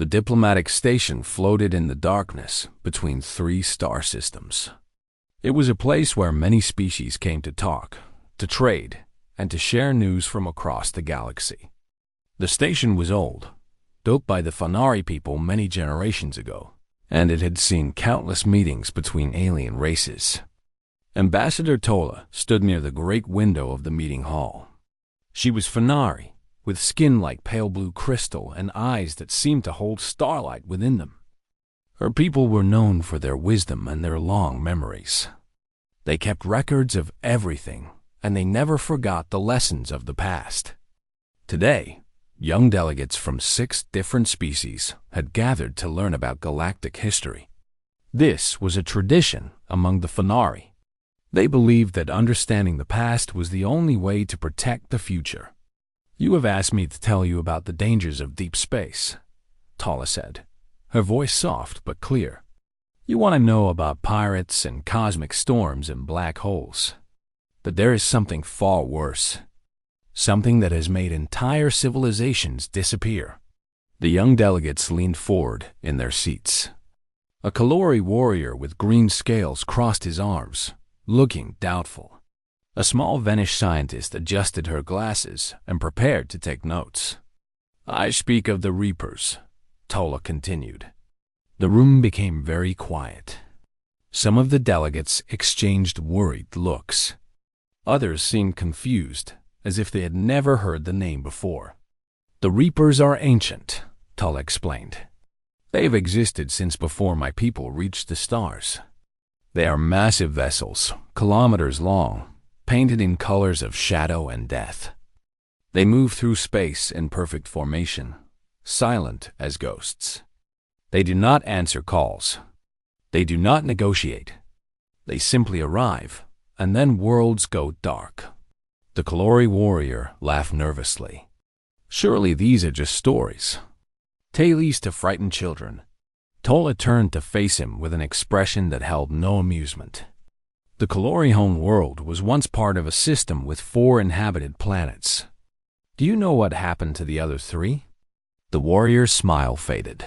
The diplomatic station floated in the darkness between three star systems. It was a place where many species came to talk, to trade, and to share news from across the galaxy. The station was old, built by the Fanari people many generations ago, and it had seen countless meetings between alien races. Ambassador Tola stood near the great window of the meeting hall. She was Fanari, with skin like pale blue crystal and eyes that seemed to hold starlight within them. Her people were known for their wisdom and their long memories. They kept records of everything, and they never forgot the lessons of the past. Today, young delegates from 6 different species had gathered to learn about galactic history. This was a tradition among the Fanari. They believed that understanding the past was the only way to protect the future. "You have asked me to tell you about the dangers of deep space," Tala said, her voice soft but clear. "You want to know about pirates and cosmic storms and black holes. But there is something far worse. Something that has made entire civilizations disappear." The young delegates leaned forward in their seats. A Kalori warrior with green scales crossed his arms, looking doubtful. A small Venish scientist adjusted her glasses and prepared to take notes. "I speak of the Reapers," Tola continued. The room became very quiet. Some of the delegates exchanged worried looks. Others seemed confused, as if they had never heard the name before. "The Reapers are ancient," Tola explained. "They've existed since before my people reached the stars. They are massive vessels, kilometers long, painted in colors of shadow and death. They move through space in perfect formation, silent as ghosts. They do not answer calls. They do not negotiate. They simply arrive, and then worlds go dark." The Kalori warrior laughed nervously. "Surely these are just stories. Tales to frighten children." Tola turned to face him with an expression that held no amusement. The Kalori home world was once part of a system with 4 inhabited planets. "Do you know what happened to the other 3? The warrior's smile faded.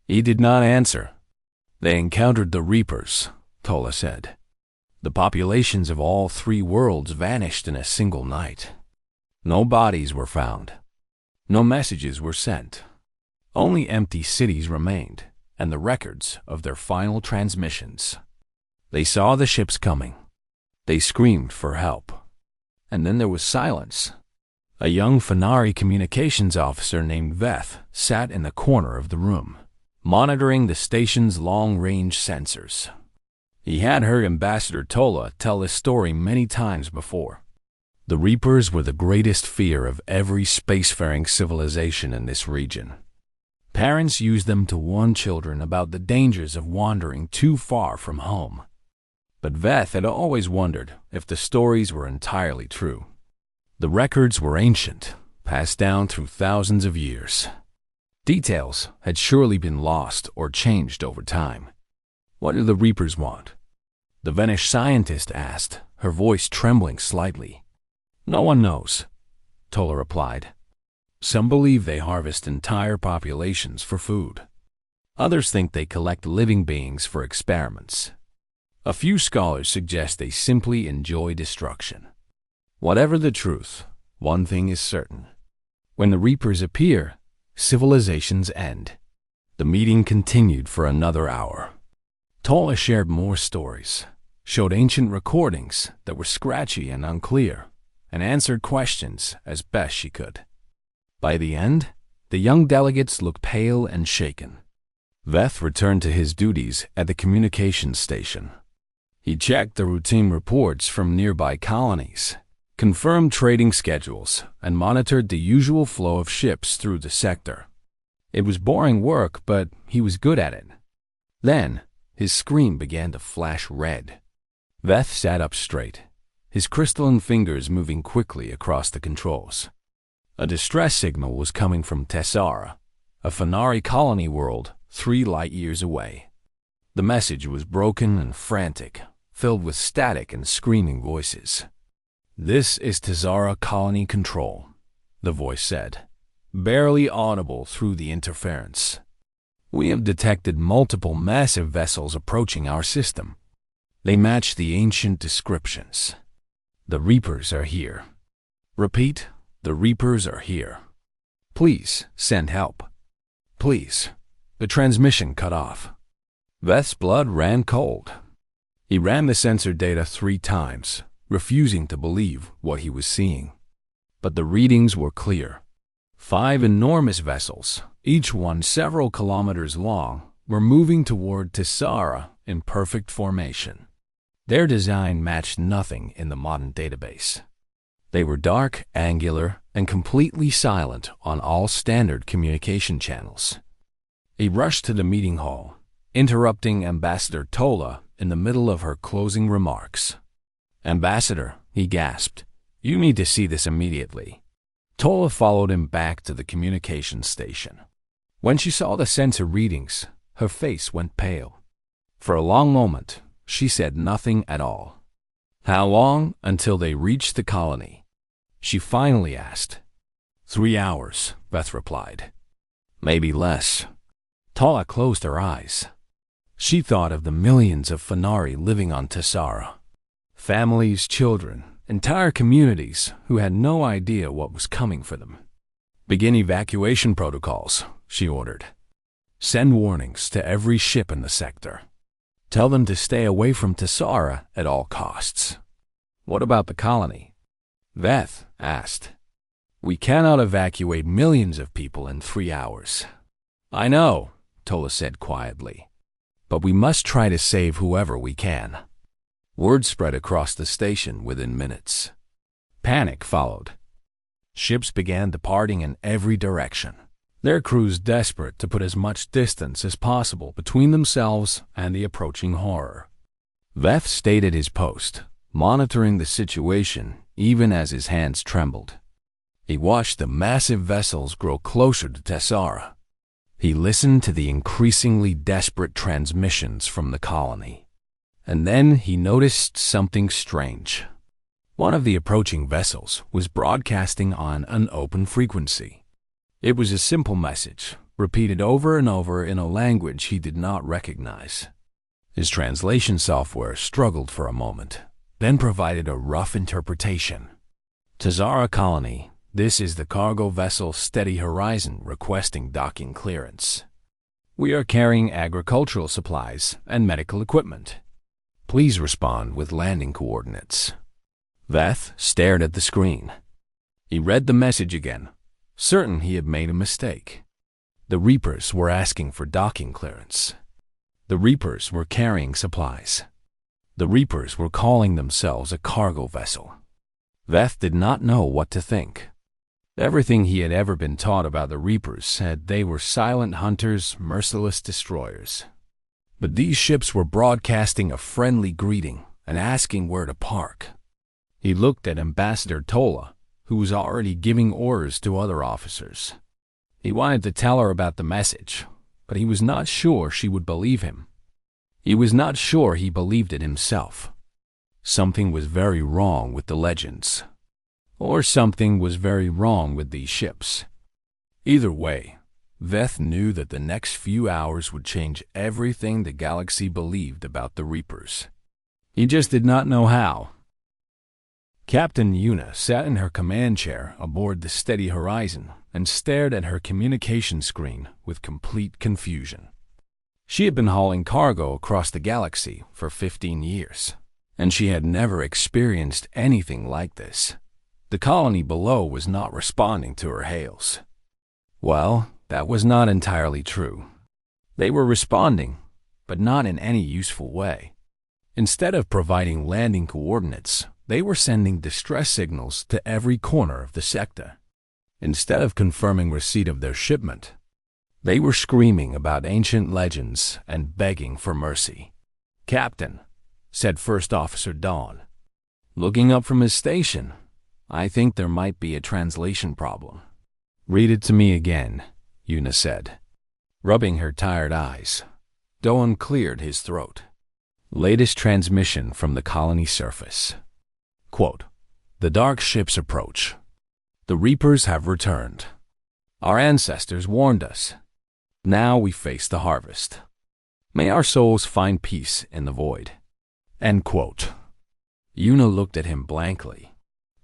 He did not answer. "They encountered the Reapers," Tola said. "The populations of all 3 worlds vanished in a single night. No bodies were found. No messages were sent. Only empty cities remained, and the records of their final transmissions. They saw the ships coming. They screamed for help. And then there was silence. A young Fanari communications officer named Veth sat in the corner of the room, monitoring the station's long-range sensors. He had heard Ambassador Tola tell this story many times before. The Reapers were the greatest fear of every spacefaring civilization in this region. Parents used them to warn children about the dangers of wandering too far from home. But Veth had always wondered if the stories were entirely true. The records were ancient, passed down through thousands of years. Details had surely been lost or changed over time. "What do the Reapers want?" the Venish scientist asked, her voice trembling slightly. "No one knows," Tola replied. "Some believe they harvest entire populations for food. Others think they collect living beings for experiments. A few scholars suggest they simply enjoy destruction. Whatever the truth, one thing is certain. When the Reapers appear, civilizations end." The meeting continued for another hour. Tola shared more stories, showed ancient recordings that were scratchy and unclear, and answered questions as best she could. By the end, the young delegates looked pale and shaken. Veth returned to his duties at the communications station. He checked the routine reports from nearby colonies, confirmed trading schedules, and monitored the usual flow of ships through the sector. It was boring work, but he was good at it. Then, his screen began to flash red. Veth sat up straight, his crystalline fingers moving quickly across the controls. A distress signal was coming from Tessara, a Fanari colony world 3 light-years away. The message was broken and frantic, filled with static and screaming voices. "This is Tessara Colony Control," the voice said, barely audible through the interference. We have detected multiple massive vessels approaching our system. They match the ancient descriptions. The Reapers are here. Repeat, the Reapers are here. Please send help. Please. The transmission cut off. Veth's blood ran cold. He ran the sensor data 3 times, refusing to believe what he was seeing. But the readings were clear. 5 enormous vessels, each one several kilometers long, were moving toward Tessara in perfect formation. Their design matched nothing in the modern database. They were dark, angular, and completely silent on all standard communication channels. He rushed to the meeting hall, interrupting Ambassador Tola in the middle of her closing remarks. "Ambassador," he gasped, "you need to see this immediately." Tola followed him back to the communication station. When she saw the sensor readings, her face went pale. For a long moment, she said nothing at all. "How long until they reach the colony?" she finally asked. 3 hours, Beth replied. "Maybe less." Tola closed her eyes. She thought of the millions of Fenari living on Tessara. Families, children, entire communities who had no idea what was coming for them. "Begin evacuation protocols," she ordered. "Send warnings to every ship in the sector. Tell them to stay away from Tessara at all costs." "What about the colony?" Veth asked. "We cannot evacuate millions of people in 3 hours." "I know," Tola said quietly. "But we must try to save whoever we can." Word spread across the station within minutes. Panic followed. Ships began departing in every direction, their crews desperate to put as much distance as possible between themselves and the approaching horror. Veth stayed at his post, monitoring the situation even as his hands trembled. He watched the massive vessels grow closer to Tessara. He listened to the increasingly desperate transmissions from the colony. And then he noticed something strange. One of the approaching vessels was broadcasting on an open frequency. It was a simple message, repeated over and over in a language he did not recognize. His translation software struggled for a moment, then provided a rough interpretation. "Tessara Colony, this is the cargo vessel Steady Horizon requesting docking clearance. We are carrying agricultural supplies and medical equipment. Please respond with landing coordinates." Veth stared at the screen. He read the message again, certain he had made a mistake. The Reapers were asking for docking clearance. The Reapers were carrying supplies. The Reapers were calling themselves a cargo vessel. Veth did not know what to think. Everything he had ever been taught about the Reapers said they were silent hunters, merciless destroyers. But these ships were broadcasting a friendly greeting and asking where to park. He looked at Ambassador Tola, who was already giving orders to other officers. He wanted to tell her about the message, but he was not sure she would believe him. He was not sure he believed it himself. Something was very wrong with the legends. Or something was very wrong with these ships. Either way, Veth knew that the next few hours would change everything the galaxy believed about the Reapers. He just did not know how. Captain Yuna sat in her command chair aboard the Steady Horizon and stared at her communication screen with complete confusion. She had been hauling cargo across the galaxy for 15 years, and she had never experienced anything like this. The colony below was not responding to her hails. Well, that was not entirely true. They were responding, but not in any useful way. Instead of providing landing coordinates, they were sending distress signals to every corner of the sector. Instead of confirming receipt of their shipment, they were screaming about ancient legends and begging for mercy. "Captain," said First Officer Dawn, looking up from his station, "I think there might be a translation problem." "Read it to me again," Yuna said. Rubbing her tired eyes, Dawn cleared his throat. Latest transmission from the colony surface. Quote, "The dark ships approach. The Reapers have returned. Our ancestors warned us. Now we face the harvest. May our souls find peace in the void." End quote. Yuna looked at him blankly.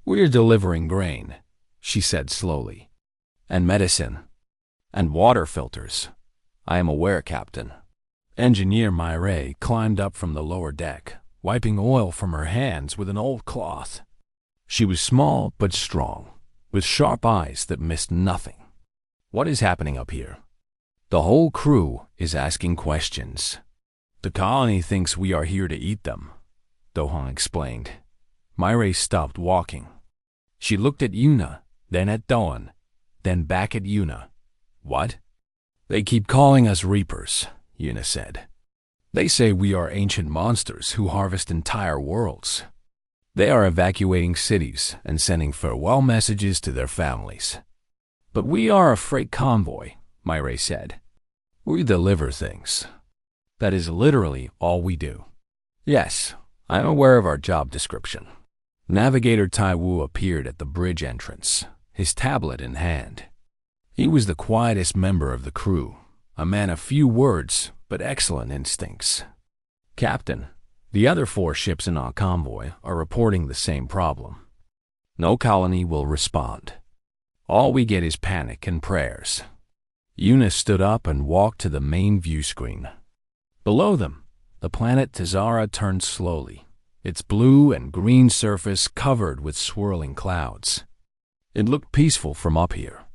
"We're delivering grain," she said slowly. "And medicine. And water filters. I am aware, Captain." Engineer Myray climbed up from the lower deck, wiping oil from her hands with an old cloth. She was small but strong, with sharp eyes that missed nothing. "What is happening up here?" "The whole crew is asking questions. The colony thinks we are here to eat them," Do-hwan explained. Myray stopped walking. She looked at Yuna, then at Do-hwan, then back at Yuna. "What?" "They keep calling us Reapers," Yuna said. "They say we are ancient monsters who harvest entire worlds. They are evacuating cities and sending farewell messages to their families." "But we are a freight convoy," Myray said. "We deliver things. That is literally all we do." "Yes, I am aware of our job description." Navigator Taiwu appeared at the bridge entrance, his tablet in hand. He was the quietest member of the crew, a man of few words but excellent instincts. "Captain, the other 4 ships in our convoy are reporting the same problem. No colony will respond. All we get is panic and prayers." Yuna stood up and walked to the main view screen. Below them, the planet Tazara turned slowly, its blue and green surface covered with swirling clouds. It looked peaceful from up here,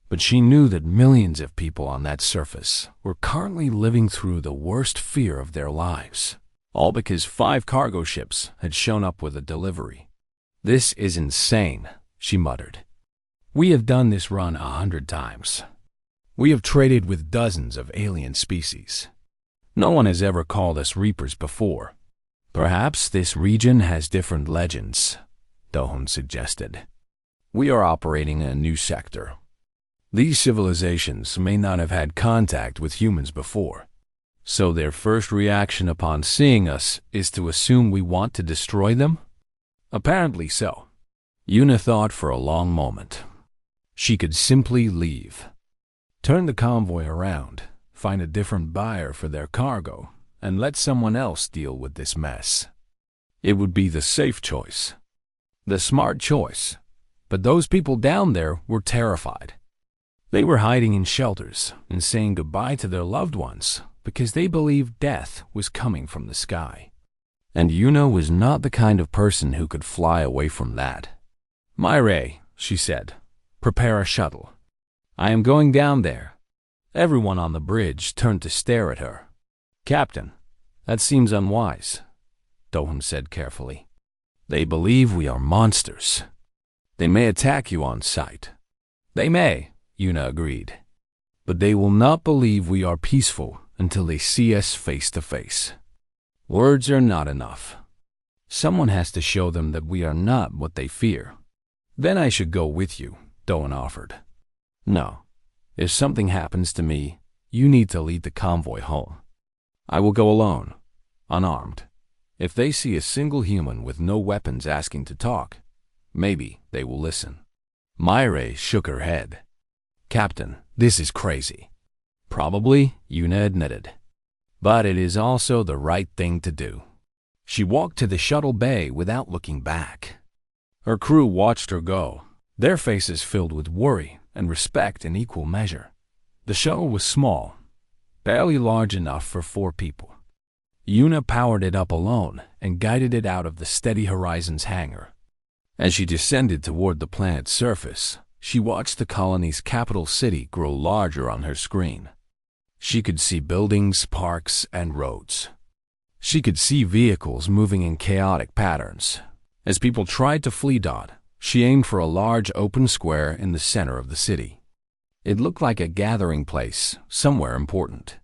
but she knew that millions of people on that surface were currently living through the worst fear of their lives, all because 5 cargo ships had shown up with a delivery. "This is insane," she muttered. "We have done this run 100 times. We have traded with dozens of alien species. No one has ever called us Reapers before. Perhaps this region has different legends," Do-hwan suggested. "We are operating in a new sector. These civilizations may not have had contact with humans before, so their first reaction upon seeing us is to assume we want to destroy them?" "Apparently so." Yuna thought for a long moment. She could simply leave. Turn the convoy around, find a different buyer for their cargo, and let someone else deal with this mess. It would be the safe choice, the smart choice, but those people down there were terrified. They were hiding in shelters and saying goodbye to their loved ones because they believed death was coming from the sky. And Yuna was not the kind of person who could fly away from that. "Myray," she said, "prepare a shuttle. I am going down there." Everyone on the bridge turned to stare at her. "Captain, that seems unwise," Do-hwan said carefully. "They believe we are monsters. They may attack you on sight." "They may," Yuna agreed. "But they will not believe we are peaceful until they see us face to face. Words are not enough. Someone has to show them that we are not what they fear." "Then I should go with you," Do-hwan offered. "No. If something happens to me, you need to lead the convoy home. I will go alone, unarmed. If they see a single human with no weapons asking to talk, maybe they will listen." Myray shook her head. "Captain, this is crazy." "Probably," Yuna admitted. "But it is also the right thing to do." She walked to the shuttle bay without looking back. Her crew watched her go, their faces filled with worry and respect in equal measure. The shuttle was small, barely large enough for 4 people. Yuna powered it up alone and guided it out of the Steady Horizons hangar. As she descended toward the planet's surface, she watched the colony's capital city grow larger on her screen. She could see buildings, parks, and roads. She could see vehicles moving in chaotic patterns. As people tried to flee Dot, she aimed for a large open square in the center of the city. It looked like a gathering place, somewhere important.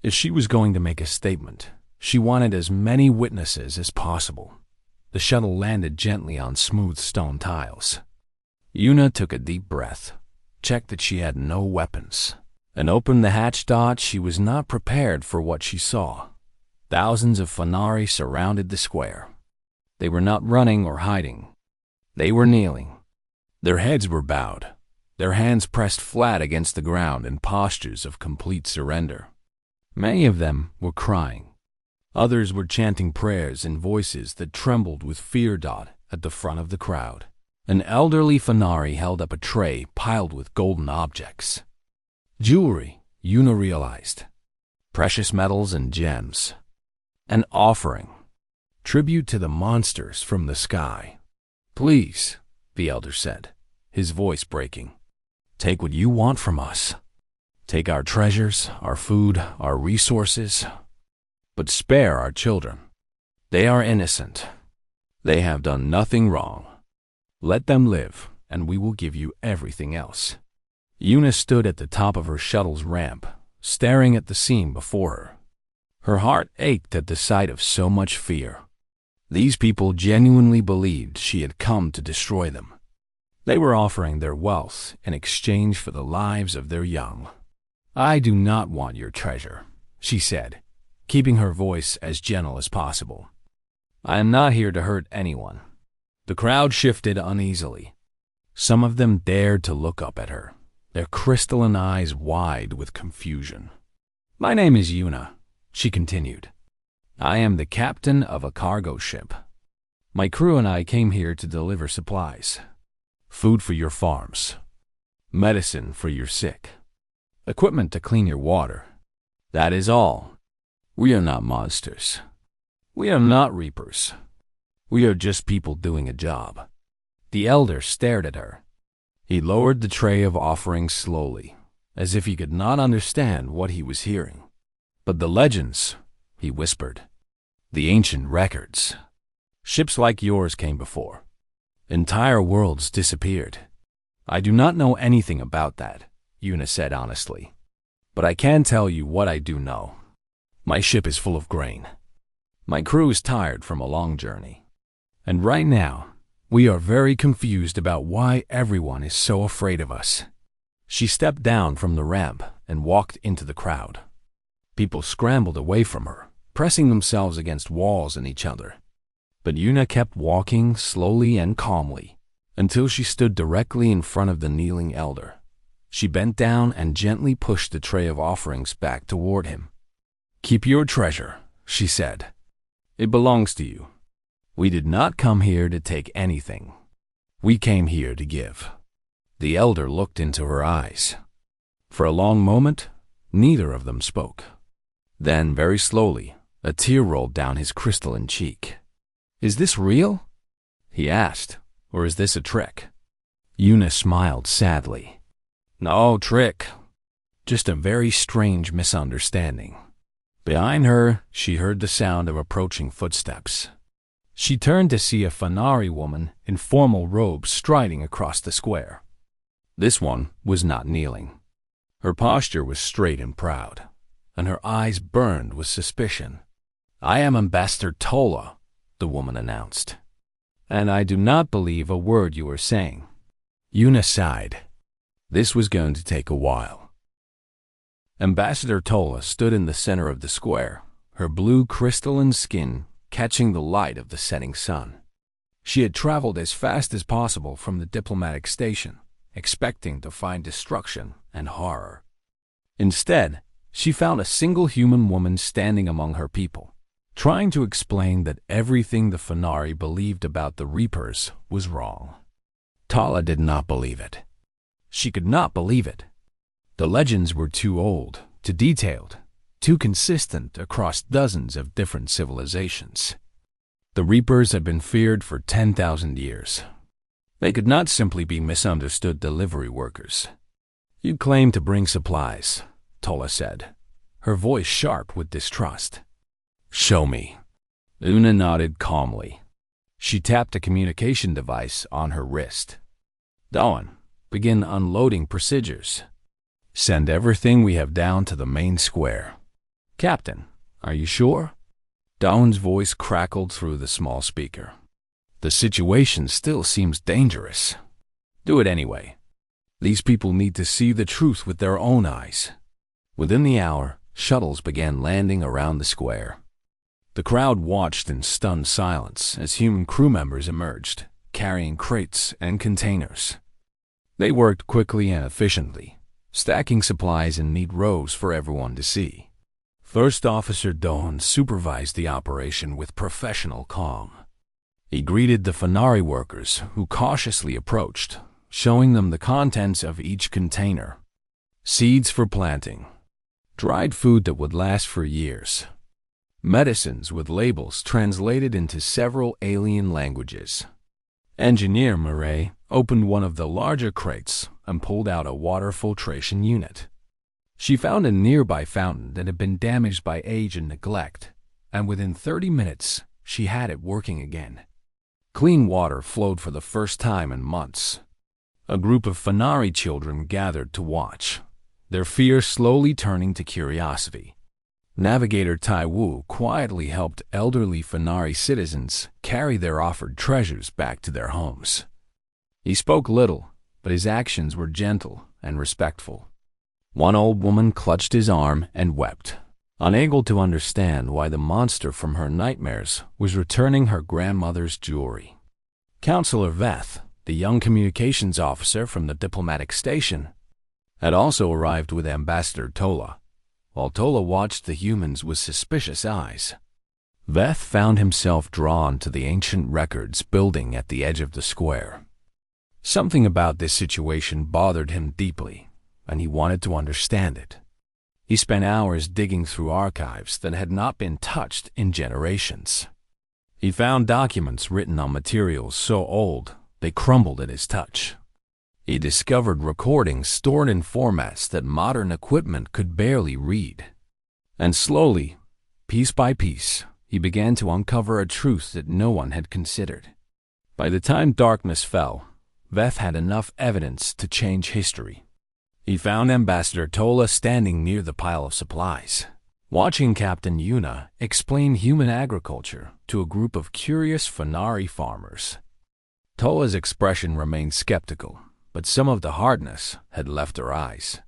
If she was going to make a statement, she wanted as many witnesses as possible. The shuttle landed gently on smooth stone tiles. Yuna took a deep breath, checked that she had no weapons, and opened the hatch. She was not prepared for what she saw. Thousands of Phanari surrounded the square. They were not running or hiding. They were kneeling. Their heads were bowed, their hands pressed flat against the ground in postures of complete surrender. Many of them were crying. Others were chanting prayers in voices that trembled with fear. At the front of the crowd, an elderly Fanari held up a tray piled with golden objects. Jewelry, Yuna realized. Precious metals and gems. An offering. Tribute to the monsters from the sky. "Please," the elder said, his voice breaking. "Take what you want from us. Take our treasures, our food, our resources. But spare our children. They are innocent. They have done nothing wrong. Let them live, and we will give you everything else." Yuna stood at the top of her shuttle's ramp, staring at the scene before her. Her heart ached at the sight of so much fear. These people genuinely believed she had come to destroy them. They were offering their wealth in exchange for the lives of their young. "I do not want your treasure," she said, keeping her voice as gentle as possible. "I am not here to hurt anyone." The crowd shifted uneasily. Some of them dared to look up at her, their crystalline eyes wide with confusion. "My name is Yuna," she continued. "I am the captain of a cargo ship. My crew and I came here to deliver supplies. Food for your farms. Medicine for your sick. Equipment to clean your water. That is all. We are not monsters. We are not reapers. We are just people doing a job." The elder stared at her. He lowered the tray of offerings slowly, as if he could not understand what he was hearing. "But the legends," he whispered. "The ancient records. Ships like yours came before. Entire worlds disappeared. I do not know anything about that," Yuna said honestly. "But I can tell you what I do know. My ship is full of grain. My crew is tired from a long journey. And right now, we are very confused about why everyone is so afraid of us." She stepped down from the ramp and walked into the crowd. People scrambled away from her, pressing themselves against walls and each other. But Yuna kept walking slowly and calmly until she stood directly in front of the kneeling elder. She bent down and gently pushed the tray of offerings back toward him. "Keep your treasure," she said. "It belongs to you. We did not come here to take anything. We came here to give." The elder looked into her eyes. For a long moment, neither of them spoke. Then, very slowly, a tear rolled down his crystalline cheek. "Is this real?" he asked, "or is this a trick?" Yuna smiled sadly. "No trick. Just a very strange misunderstanding." Behind her, she heard the sound of approaching footsteps. She turned to see a Fanari woman in formal robes striding across the square. This one was not kneeling. Her posture was straight and proud, and her eyes burned with suspicion. "I am Ambassador Tola," the woman announced. "And I do not believe a word you are saying." Yuna sighed. This was going to take a while. Ambassador Tola stood in the center of the square, her blue crystalline skin catching the light of the setting sun. She had traveled as fast as possible from the diplomatic station, expecting to find destruction and horror. Instead, she found a single human woman standing among her people, trying to explain that everything the Fanari believed about the Reapers was wrong. Tala did not believe it. She could not believe it. The legends were too old, too detailed, too consistent across dozens of different civilizations. The Reapers had been feared for 10,000 years. They could not simply be misunderstood delivery workers. "You claim to bring supplies," Tola said, her voice sharp with distrust. "Show me." Una nodded calmly. She tapped a communication device on her wrist. "Dawn, begin unloading procedures. Send everything we have down to the main square." "Captain, are you sure?" Dawn's voice crackled through the small speaker. "The situation still seems dangerous." "Do it anyway. These people need to see the truth with their own eyes." Within the hour, shuttles began landing around the square. The crowd watched in stunned silence as human crew members emerged, carrying crates and containers. They worked quickly and efficiently, stacking supplies in neat rows for everyone to see. First Officer Dawn supervised the operation with professional calm. He greeted the Fenari workers, who cautiously approached, showing them the contents of each container. Seeds for planting, dried food that would last for years, medicines with labels translated into several alien languages. Engineer Murray opened one of the larger crates and pulled out a water filtration unit. She found a nearby fountain that had been damaged by age and neglect, and within 30 minutes, she had it working again. Clean water flowed for the first time in months. A group of Fenari children gathered to watch, their fear slowly turning to curiosity. Navigator Tai Wu quietly helped elderly Fenari citizens carry their offered treasures back to their homes. He spoke little, but his actions were gentle and respectful. One old woman clutched his arm and wept, unable to understand why the monster from her nightmares was returning her grandmother's jewelry. Counselor Veth, the young communications officer from the diplomatic station, had also arrived with Ambassador Tola, while Tola watched the humans with suspicious eyes. Veth found himself drawn to the ancient records building at the edge of the square. Something about this situation bothered him deeply, and he wanted to understand it. He spent hours digging through archives that had not been touched in generations. He found documents written on materials so old they crumbled at his touch. He discovered recordings stored in formats that modern equipment could barely read. And slowly, piece by piece, he began to uncover a truth that no one had considered. By the time darkness fell, Veth had enough evidence to change history. He found Ambassador Tola standing near the pile of supplies, watching Captain Yuna explain human agriculture to a group of curious Fenari farmers. Tola's expression remained skeptical, but some of the hardness had left her eyes.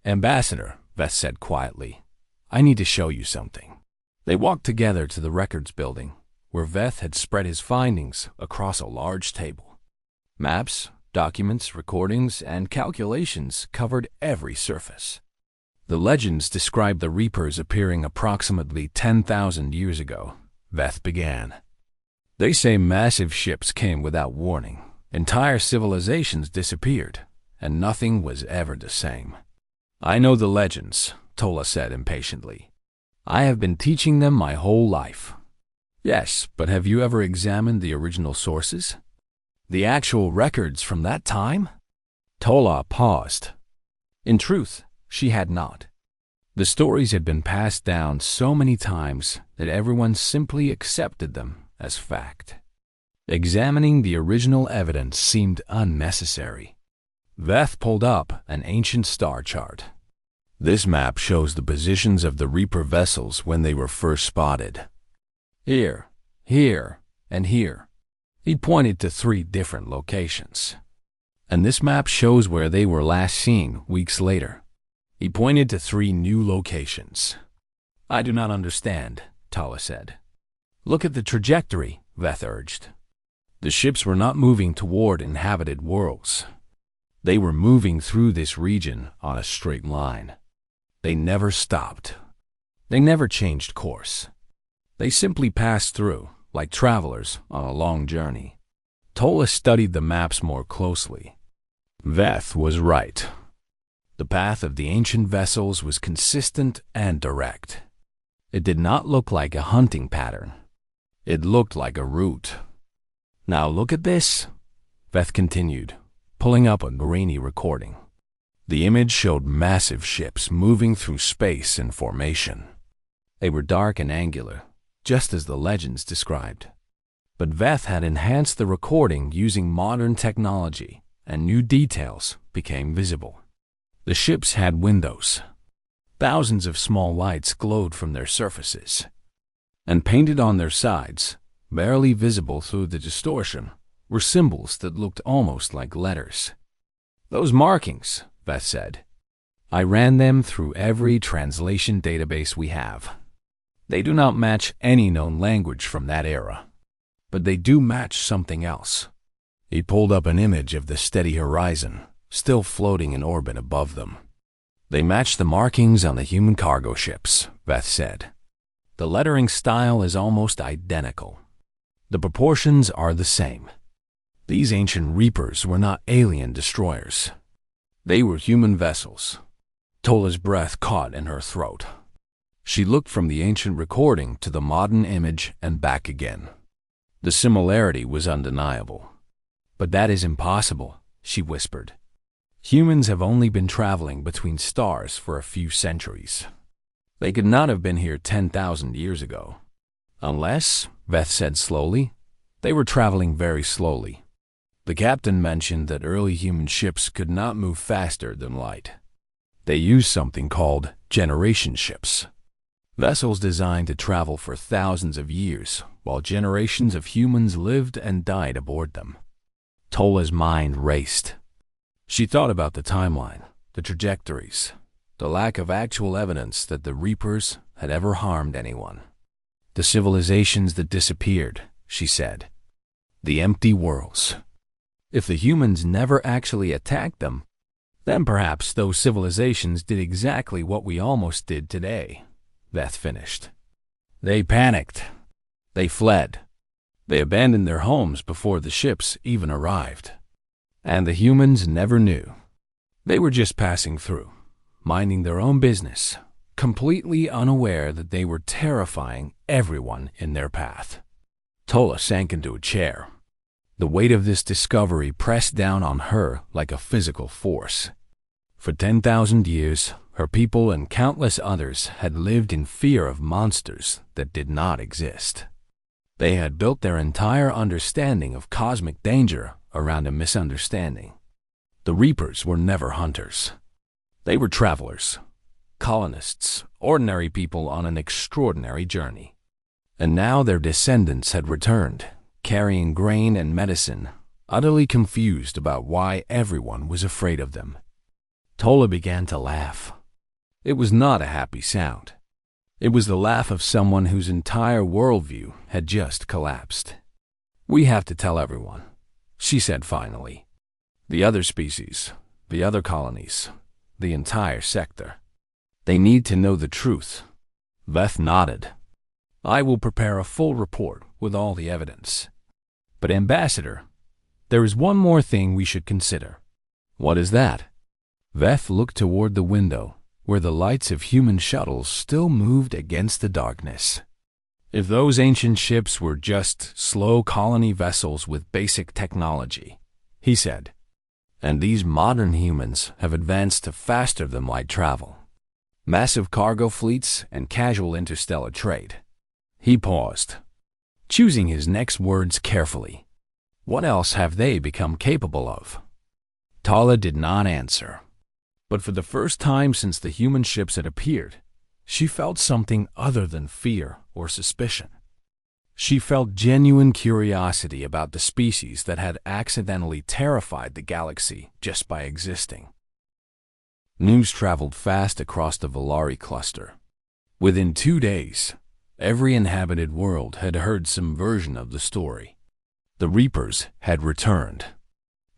"Ambassador," Veth said quietly, "I need to show you something." They walked together to the records building, where Veth had spread his findings across a large table. Maps, documents, recordings, and calculations covered every surface. The legends described the Reapers appearing approximately 10,000 years ago. Veth began. They say massive ships came without warning. Entire civilizations disappeared, and nothing was ever the same. "I know the legends," Tola said impatiently. "I have been teaching them my whole life." "Yes, but have you ever examined the original sources? The actual records from that time?" Tola paused. In truth, she had not. The stories had been passed down so many times that everyone simply accepted them as fact. Examining the original evidence seemed unnecessary. Veth pulled up an ancient star chart. This map shows the positions of the Reaper vessels when they were first spotted. Here, here, and here. He pointed to 3 different locations. And this map shows where they were last seen weeks later. He pointed to 3 new locations. "I do not understand," Tola said. "Look at the trajectory," Veth urged. The ships were not moving toward inhabited worlds. They were moving through this region on a straight line. They never stopped. They never changed course. They simply passed through, like travelers on a long journey. Tola studied the maps more closely. Veth was right. The path of the ancient vessels was consistent and direct. It did not look like a hunting pattern. It looked like a route. "Now look at this," Veth continued, pulling up a grainy recording. The image showed massive ships moving through space in formation. They were dark and angular, just as the legends described. But Veth had enhanced the recording using modern technology, and new details became visible. The ships had windows. Thousands of small lights glowed from their surfaces. And painted on their sides, barely visible through the distortion, were symbols that looked almost like letters. "Those markings," Veth said. "I ran them through every translation database we have. They do not match any known language from that era, but they do match something else." He pulled up an image of the steady horizon, still floating in orbit above them. They match the markings on the human cargo ships, Beth said. The lettering style is almost identical. The proportions are the same. These ancient reapers were not alien destroyers. They were human vessels. Tola's breath caught in her throat. She looked from the ancient recording to the modern image and back again. The similarity was undeniable. But that is impossible, she whispered. Humans have only been traveling between stars for a few centuries. They could not have been here 10,000 years ago. Unless, Beth said slowly, they were traveling very slowly. The captain mentioned that early human ships could not move faster than light. They used something called generation ships. Vessels designed to travel for thousands of years, while generations of humans lived and died aboard them. Tola's mind raced. She thought about the timeline, the trajectories, the lack of actual evidence that the Reapers had ever harmed anyone. The civilizations that disappeared, she said. The empty worlds. If the humans never actually attacked them, then perhaps those civilizations did exactly what we almost did today, Beth finished. They panicked. They fled. They abandoned their homes before the ships even arrived. And the humans never knew. They were just passing through, minding their own business, completely unaware that they were terrifying everyone in their path. Tola sank into a chair. The weight of this discovery pressed down on her like a physical force. For 10,000 years, her people and countless others had lived in fear of monsters that did not exist. They had built their entire understanding of cosmic danger around a misunderstanding. The Reapers were never hunters. They were travelers, colonists, ordinary people on an extraordinary journey. And now their descendants had returned, carrying grain and medicine, utterly confused about why everyone was afraid of them. Tola began to laugh. It was not a happy sound. It was the laugh of someone whose entire worldview had just collapsed. We have to tell everyone, she said finally. The other species, the other colonies, the entire sector. They need to know the truth. Beth nodded. I will prepare a full report with all the evidence. But Ambassador, there is one more thing we should consider. What is that? Beth looked toward the window, where the lights of human shuttles still moved against the darkness. If those ancient ships were just slow colony vessels with basic technology, he said, and these modern humans have advanced to faster than light travel, massive cargo fleets and casual interstellar trade. He paused, choosing his next words carefully. What else have they become capable of? Tala did not answer. But for the first time since the human ships had appeared, she felt something other than fear or suspicion. She felt genuine curiosity about the species that had accidentally terrified the galaxy just by existing. News traveled fast across the Volari cluster. Within 2 days, every inhabited world had heard some version of the story. The Reapers had returned.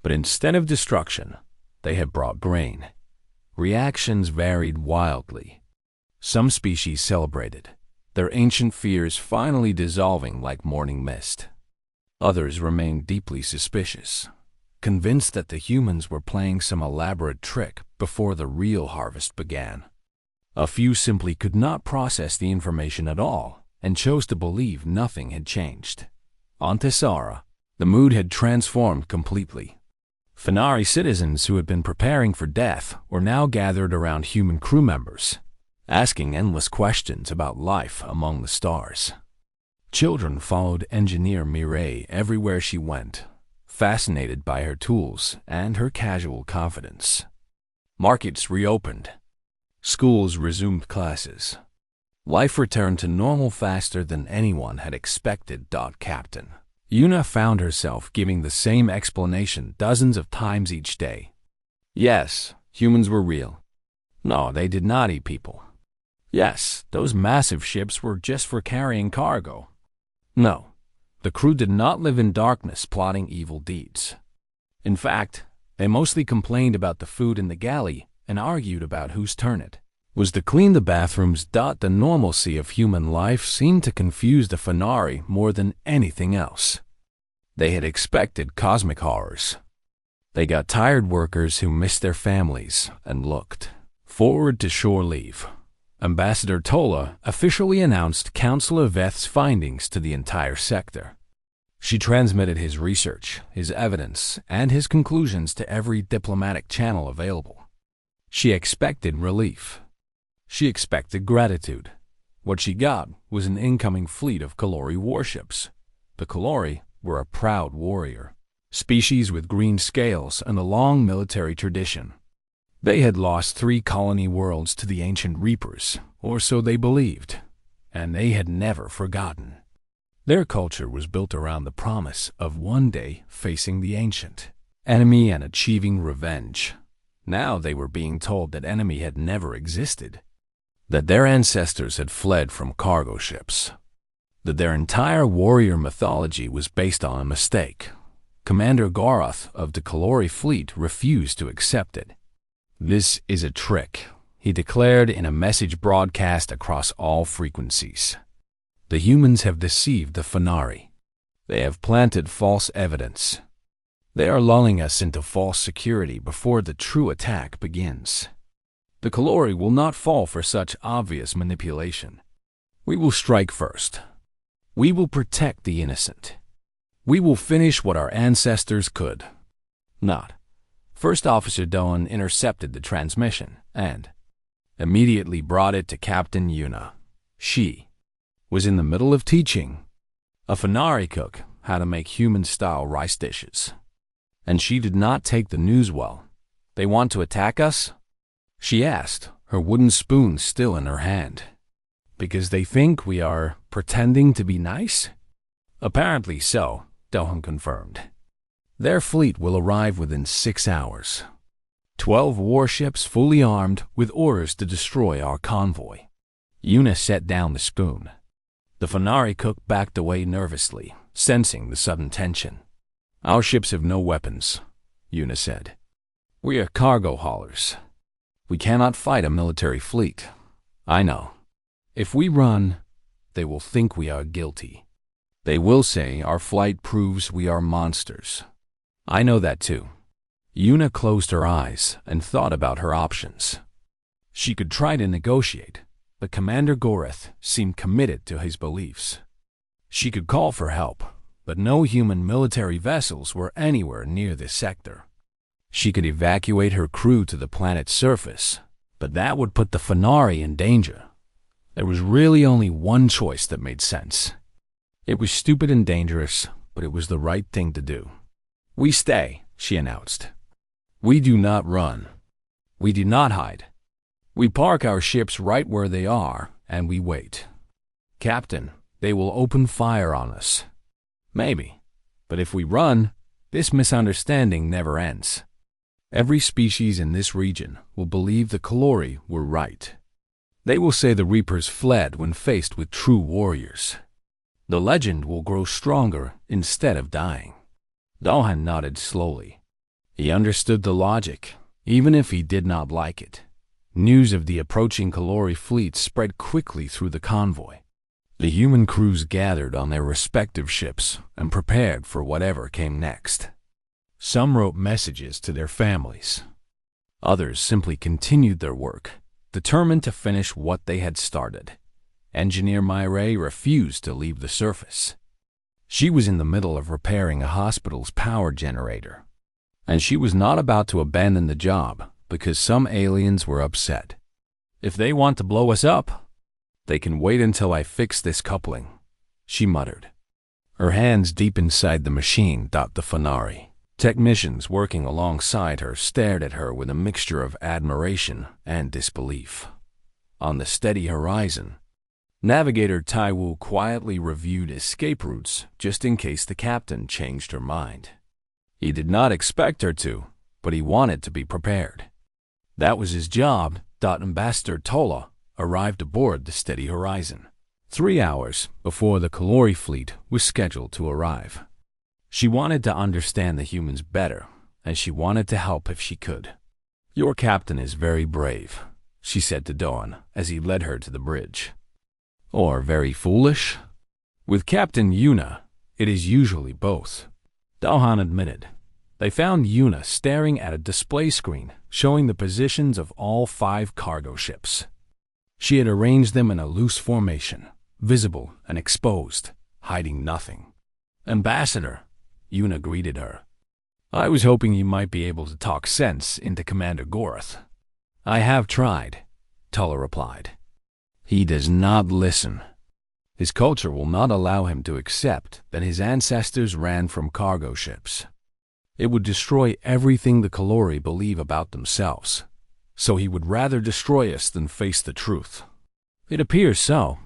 But instead of destruction, they had brought grain. Reactions varied wildly. Some species celebrated, their ancient fears finally dissolving like morning mist. Others remained deeply suspicious, convinced that the humans were playing some elaborate trick before the real harvest began. A few simply could not process the information at all and chose to believe nothing had changed. On Tessara, the mood had transformed completely. Fenari citizens who had been preparing for death were now gathered around human crew members, asking endless questions about life among the stars. Children followed Engineer Mireille everywhere she went, fascinated by her tools and her casual confidence. Markets reopened. Schools resumed classes. Life returned to normal faster than anyone had expected. Captain Yuna found herself giving the same explanation dozens of times each day. Yes, humans were real. No, they did not eat people. Yes, those massive ships were just for carrying cargo. No, the crew did not live in darkness plotting evil deeds. In fact, They mostly complained about the food in the galley and argued about whose turn it was to clean the bathrooms. The normalcy of human life seemed to confuse the Finari more than anything else. They had expected cosmic horrors. They got tired workers who missed their families and looked forward to shore leave. Ambassador Tola officially announced Councillor Veth's findings to the entire sector. She transmitted his research, his evidence, and his conclusions to every diplomatic channel available. She expected relief. She expected gratitude. What she got was an incoming fleet of Kalori warships. The Kalori were a proud warrior species with green scales and a long military tradition. They had lost 3 colony worlds to the ancient Reapers, or so they believed, and they had never forgotten. Their culture was built around the promise of one day facing the ancient enemy and achieving revenge. Now they were being told that enemy had never existed, that their ancestors had fled from cargo ships, that their entire warrior mythology was based on a mistake. Commander Goroth of the Kalori fleet refused to accept it. "This is a trick," he declared in a message broadcast across all frequencies. "The humans have deceived the Finari. They have planted false evidence. They are lulling us into false security before the true attack begins. The Kalori will not fall for such obvious manipulation. We will strike first. We will protect the innocent. We will finish what our ancestors could not." First Officer Doan intercepted the transmission and immediately brought it to Captain Yuna. She was in the middle of teaching a Finari cook how to make human-style rice dishes, and she did not take the news well. "They want to attack us?" she asked, her wooden spoon still in her hand. "Because they think we are pretending to be nice?" "Apparently so," Dohan confirmed. "Their fleet will arrive within 6 hours. 12 warships fully armed with orders to destroy our convoy." Yuna set down the spoon. The Finari cook backed away nervously, sensing the sudden tension. "Our ships have no weapons," Yuna said. "We are cargo haulers. We cannot fight a military fleet." "I know. If we run, they will think we are guilty. They will say our flight proves we are monsters." "I know that too." Yuna closed her eyes and thought about her options. She could try to negotiate, but Commander Goreth seemed committed to his beliefs. She could call for help, but no human military vessels were anywhere near this sector. She could evacuate her crew to the planet's surface, but that would put the Finari in danger. There was really only one choice that made sense. It was stupid and dangerous, but it was the right thing to do. "We stay," she announced. "We do not run. We do not hide. We park our ships right where they are, and we wait. Captain, they will open fire on us. Maybe. But if we run, this misunderstanding never ends. Every species in this region will believe the Kalori were right. They will say the Reapers fled when faced with true warriors. The legend will grow stronger instead of dying." Dohan nodded slowly. He understood the logic, even if he did not like it. News of the approaching Kalori fleet spread quickly through the convoy. The human crews gathered on their respective ships and prepared for whatever came next. Some wrote messages to their families. Others simply continued their work, determined to finish what they had started. Engineer Myray refused to leave the surface. She was in the middle of repairing a hospital's power generator, and she was not about to abandon the job because some aliens were upset. "If they want to blow us up, they can wait until I fix this coupling," she muttered. Her hands deep inside the machine. The Finari technicians working alongside her stared at her with a mixture of admiration and disbelief. On the steady horizon, Navigator Taiwu quietly reviewed escape routes just in case the captain changed her mind. He did not expect her to, but he wanted to be prepared. That was his job. Ambassador Tola arrived aboard the steady horizon 3 hours before the Kalori fleet was scheduled to arrive. She wanted to understand the humans better, and she wanted to help if she could. "Your captain is very brave," she said to Dawn as he led her to the bridge. "Or very foolish?" "With Captain Yuna, it is usually both," Dawn admitted. They found Yuna staring at a display screen showing the positions of all 5 cargo ships. She had arranged them in a loose formation, visible and exposed, hiding nothing. "Ambassador," Yuna greeted her. "I was hoping you might be able to talk sense into Commander Gorath." "I have tried," Tulla replied. "He does not listen. His culture will not allow him to accept that his ancestors ran from cargo ships. It would destroy everything the Kalori believe about themselves, so he would rather destroy us than face the truth." "It appears so."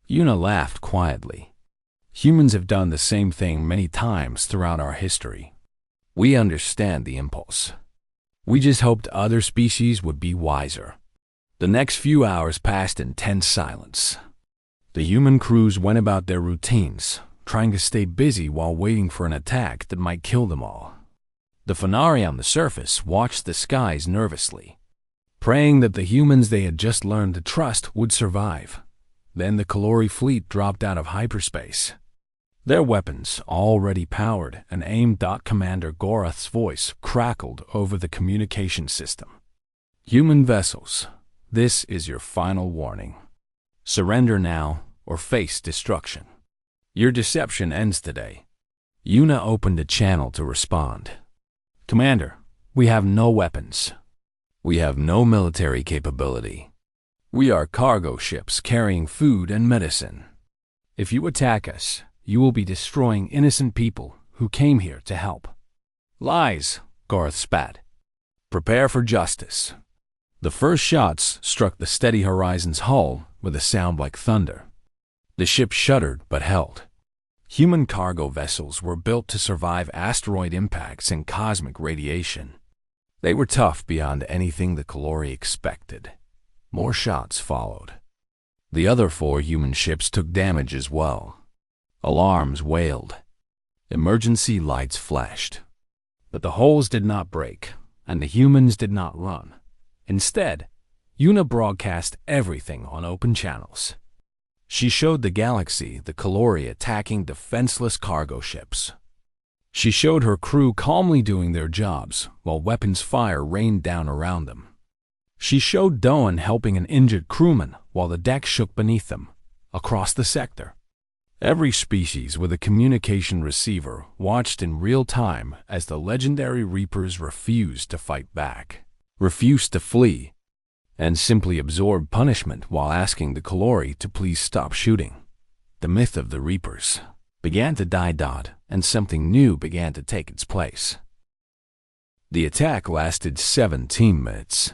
Yuna laughed quietly. "Humans have done the same thing many times throughout our history. We understand the impulse. We just hoped other species would be wiser." The next few hours passed in tense silence. The human crews went about their routines, trying to stay busy while waiting for an attack that might kill them all. The Fenari on the surface watched the skies nervously, praying that the humans they had just learned to trust would survive. Then the Kalori fleet dropped out of hyperspace. Their weapons, already powered and aimed. Commander Gorath's voice crackled over the communication system. "Human vessels, this is your final warning. Surrender now or face destruction. Your deception ends today." Yuna opened a channel to respond. "Commander, we have no weapons. We have no military capability. We are cargo ships carrying food and medicine. If you attack us, you will be destroying innocent people who came here to help." "Lies," Gorath spat. "Prepare for justice." The first shots struck the steady horizon's hull with a sound like thunder. The ship shuddered but held. Human cargo vessels were built to survive asteroid impacts and cosmic radiation. They were tough beyond anything the Kalori expected. More shots followed. The other 4 human ships took damage as well. Alarms wailed. Emergency lights flashed. But the hulls did not break, and the humans did not run. Instead, Yuna broadcast everything on open channels. She showed the galaxy the Kalori attacking defenseless cargo ships. She showed her crew calmly doing their jobs while weapons fire rained down around them. She showed Doan helping an injured crewman while the deck shook beneath them, across the sector. Every species with a communication receiver watched in real time as the legendary Reapers refused to fight back, refused to flee, and simply absorbed punishment while asking the Kalori to please stop shooting. The myth of the Reapers began to die, and something new began to take its place. The attack lasted 17 minutes.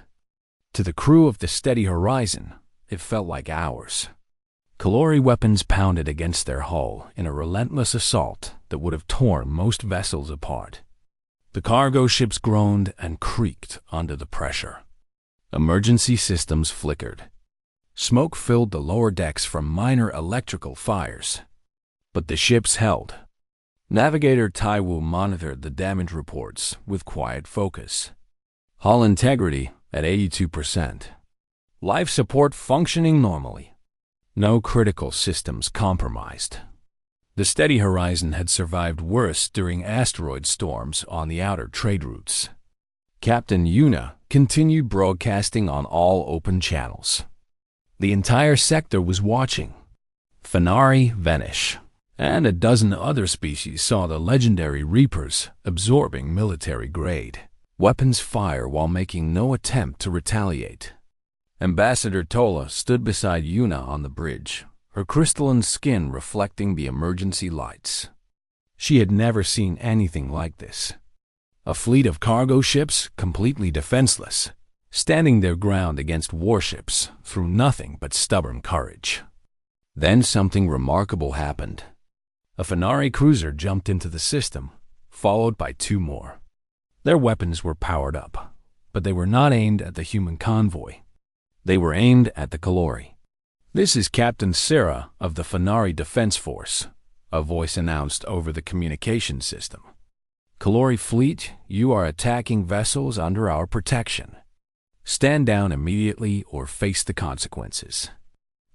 To the crew of the steady horizon, it felt like hours. Kalori weapons pounded against their hull in a relentless assault that would have torn most vessels apart. The cargo ships groaned and creaked under the pressure. Emergency systems flickered. Smoke filled the lower decks from minor electrical fires. But the ships held. Navigator Taiwu monitored the damage reports with quiet focus. Hull integrity at 82%. Life support functioning normally. No critical systems compromised. The steady horizon had survived worse during asteroid storms on the outer trade routes. Captain Yuna continued broadcasting on all open channels. The entire sector was watching. Fenari vanish, and a dozen other species saw the legendary Reapers absorbing military-grade weapons fire while making no attempt to retaliate. Ambassador Tola stood beside Yuna on the bridge, her crystalline skin reflecting the emergency lights. She had never seen anything like this. A fleet of cargo ships, completely defenseless, standing their ground against warships through nothing but stubborn courage. Then something remarkable happened. A Fenari cruiser jumped into the system, followed by 2 more. Their weapons were powered up, but they were not aimed at the human convoy. They were aimed at the Kalori. "This is Captain Sarah of the Fenari Defense Force," a voice announced over the communication system. Kalori fleet, you are attacking vessels under our protection. Stand down immediately or face the consequences.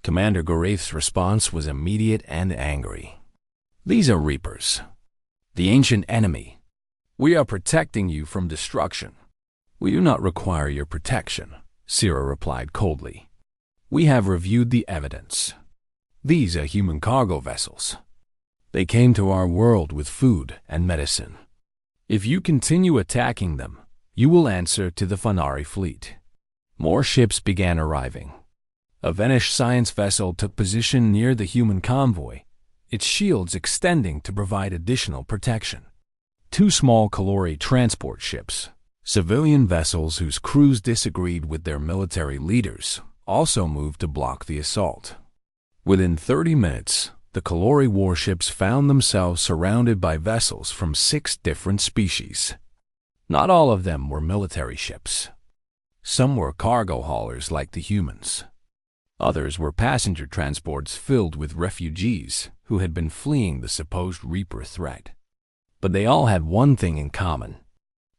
Commander Gorath's response was immediate and angry. These are Reapers, the ancient enemy. We are protecting you from destruction. We do not require your protection, Sira replied coldly. We have reviewed the evidence. These are human cargo vessels. They came to our world with food and medicine. If you continue attacking them, you will answer to the Fanari fleet. More ships began arriving. A Venish science vessel took position near the human convoy, its shields extending to provide additional protection. 2 small Kalori transport ships, civilian vessels whose crews disagreed with their military leaders, also moved to block the assault. Within 30 minutes, the Kalori warships found themselves surrounded by vessels from 6 different species. Not all of them were military ships. Some were cargo haulers like the humans. Others were passenger transports filled with refugees who had been fleeing the supposed Reaper threat. But they all had one thing in common.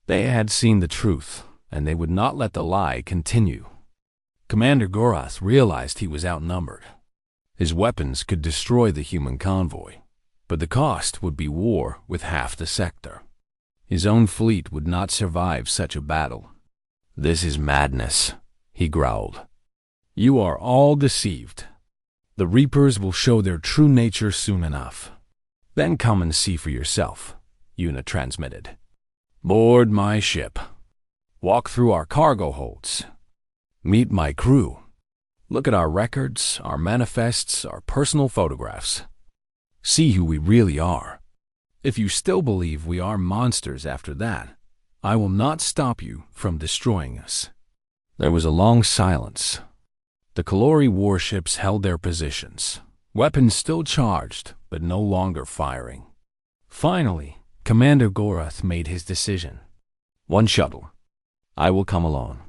They had seen the truth, and they would not let the lie continue. Commander Gorath realized he was outnumbered. His weapons could destroy the human convoy, but the cost would be war with half the sector. His own fleet would not survive such a battle. This is madness, he growled. You are all deceived. The Reapers will show their true nature soon enough. Then come and see for yourself, Yuna transmitted. Board my ship. Walk through our cargo holds. Meet my crew. Look at our records, our manifests, our personal photographs. See who we really are. If you still believe we are monsters after that, I will not stop you from destroying us. There was a long silence. The Kalori warships held their positions, weapons still charged, but no longer firing. Finally, Commander Gorath made his decision. 1 shuttle. I will come alone.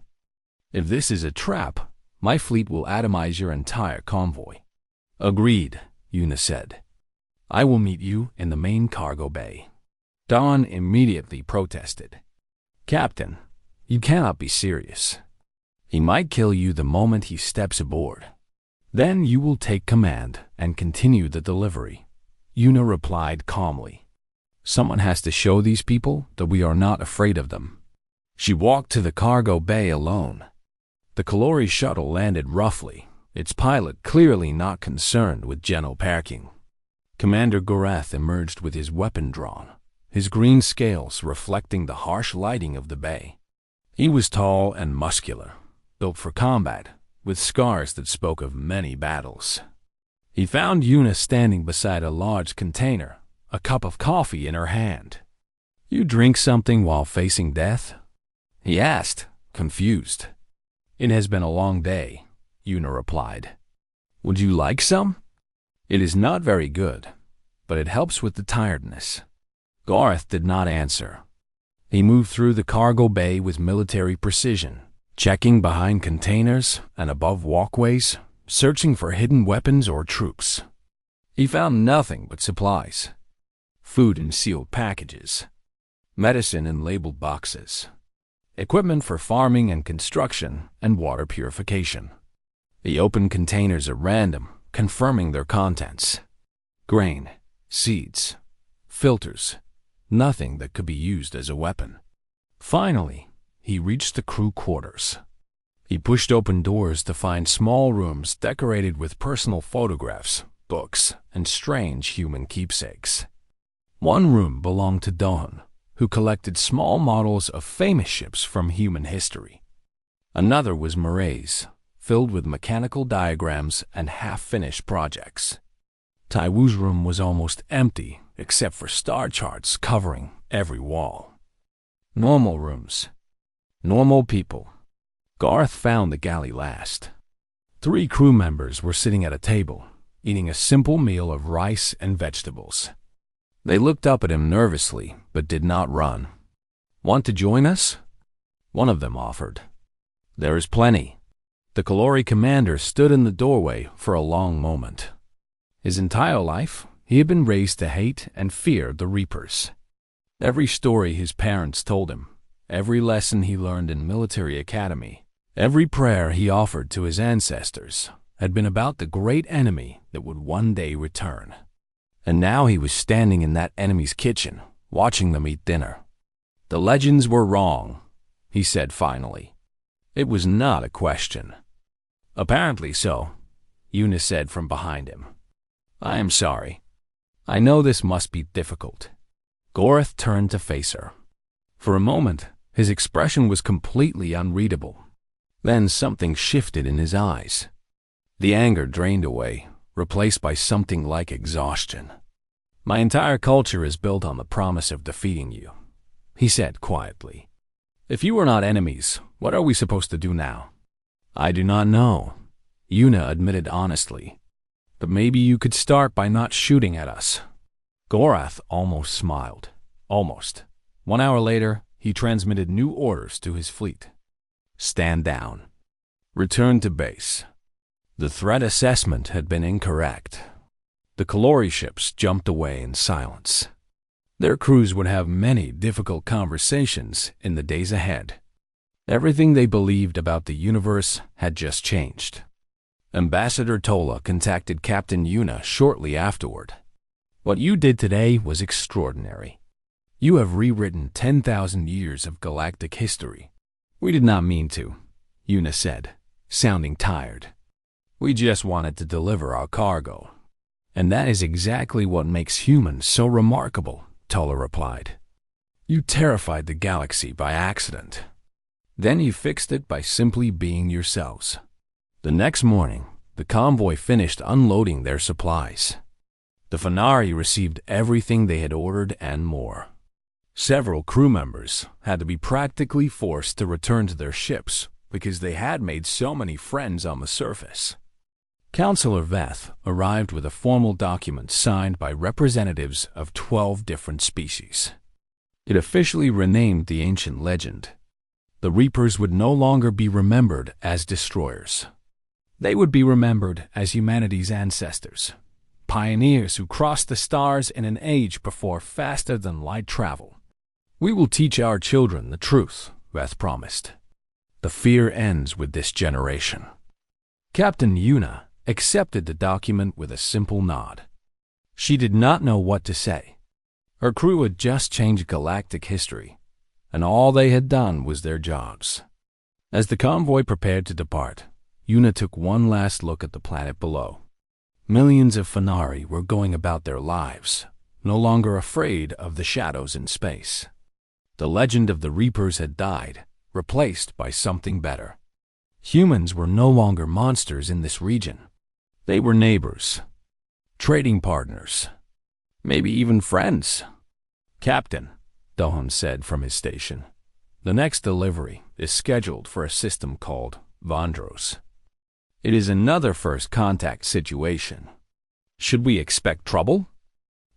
If this is a trap, my fleet will atomize your entire convoy. Agreed, Yuna said. I will meet you in the main cargo bay. Dawn immediately protested. Captain, you cannot be serious. He might kill you the moment he steps aboard. Then you will take command and continue the delivery. Yuna replied calmly. Someone has to show these people that we are not afraid of them. She walked to the cargo bay alone. The Kalori shuttle landed roughly, its pilot clearly not concerned with gentle parking. Commander Gorath emerged with his weapon drawn, his green scales reflecting the harsh lighting of the bay. He was tall and muscular, built for combat, with scars that spoke of many battles. He found Yuna standing beside a large container, a cup of coffee in her hand. You drink something while facing death? He asked, confused. It has been a long day, Yuna replied. Would you like some? It is not very good, but it helps with the tiredness. Gorath did not answer. He moved through the cargo bay with military precision, checking behind containers and above walkways, searching for hidden weapons or troops. He found nothing but supplies. Food in sealed packages, medicine in labeled boxes, equipment for farming and construction, and water purification. He opened containers at random, confirming their contents. Grain, seeds, filters, nothing that could be used as a weapon. Finally, he reached the crew quarters. He pushed open doors to find small rooms decorated with personal photographs, books, and strange human keepsakes. One room belonged to Dohan, who collected small models of famous ships from human history. Another was Murray's, filled with mechanical diagrams and half-finished projects. Taiwu's room was almost empty, except for star charts covering every wall. Normal rooms. Normal people. Garth found the galley last. 3 crew members were sitting at a table, eating a simple meal of rice and vegetables. They looked up at him nervously, but did not run. Want to join us? One of them offered. There is plenty. The Kalori commander stood in the doorway for a long moment. His entire life, he had been raised to hate and fear the Reapers. Every story his parents told him, every lesson he learned in military academy, every prayer he offered to his ancestors had been about the great enemy that would one day return. And now he was standing in that enemy's kitchen, watching them eat dinner. "The legends were wrong," he said finally. It was not a question. "Apparently so," Una said from behind him. "I am sorry. I know this must be difficult." Gorath turned to face her. For a moment, his expression was completely unreadable. Then something shifted in his eyes. The anger drained away, replaced by something like exhaustion. "My entire culture is built on the promise of defeating you," he said quietly. "If you are not enemies, what are we supposed to do now?" "I do not know," Una admitted honestly. "But maybe you could start by not shooting at us." Gorath almost smiled. Almost. 1 hour later, he transmitted new orders to his fleet. "Stand down. Return to base." The threat assessment had been incorrect. The Kalori ships jumped away in silence. Their crews would have many difficult conversations in the days ahead. Everything they believed about the universe had just changed. Ambassador Tola contacted Captain Una shortly afterward. "What you did today was extraordinary. You have rewritten 10,000 years of galactic history." "We did not mean to," Una said, sounding tired. "We just wanted to deliver our cargo." "And that is exactly what makes humans so remarkable," Tola replied. "You terrified the galaxy by accident. Then you fixed it by simply being yourselves." The next morning, the convoy finished unloading their supplies. The Fenari received everything they had ordered and more. Several crew members had to be practically forced to return to their ships because they had made so many friends on the surface. Counselor Veth arrived with a formal document signed by representatives of 12 different species. It officially renamed the ancient legend. The Reapers would no longer be remembered as destroyers. They would be remembered as humanity's ancestors, pioneers who crossed the stars in an age before faster-than-light travel. "We will teach our children the truth," Veth promised. "The fear ends with this generation." Captain Una accepted the document with a simple nod. She did not know what to say. Her crew had just changed galactic history, and all they had done was their jobs. As the convoy prepared to depart, Una took one last look at the planet below. Millions of Fenari were going about their lives, no longer afraid of the shadows in space. The legend of the Reapers had died, replaced by something better. Humans were no longer monsters in this region. They were neighbors, trading partners, maybe even friends. "Captain," Dohan said from his station, "the next delivery is scheduled for a system called Vondros. It is another first contact situation. Should we expect trouble?"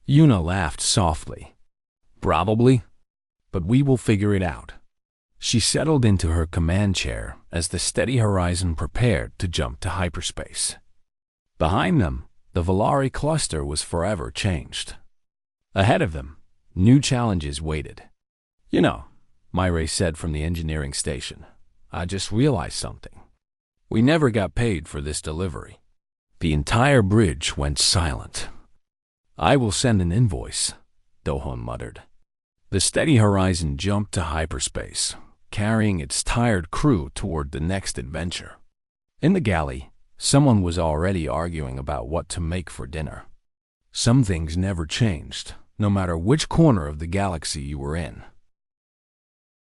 Una laughed softly. "Probably, but we will figure it out." She settled into her command chair as the steady horizon prepared to jump to hyperspace. Behind them, the Valari cluster was forever changed. Ahead of them, new challenges waited. "You know," Myre said from the engineering station, "I just realized something. We never got paid for this delivery." The entire bridge went silent. "I will send an invoice," Dohan muttered. The steady horizon jumped to hyperspace, carrying its tired crew toward the next adventure. In the galley, someone was already arguing about what to make for dinner. Some things never changed, no matter which corner of the galaxy you were in.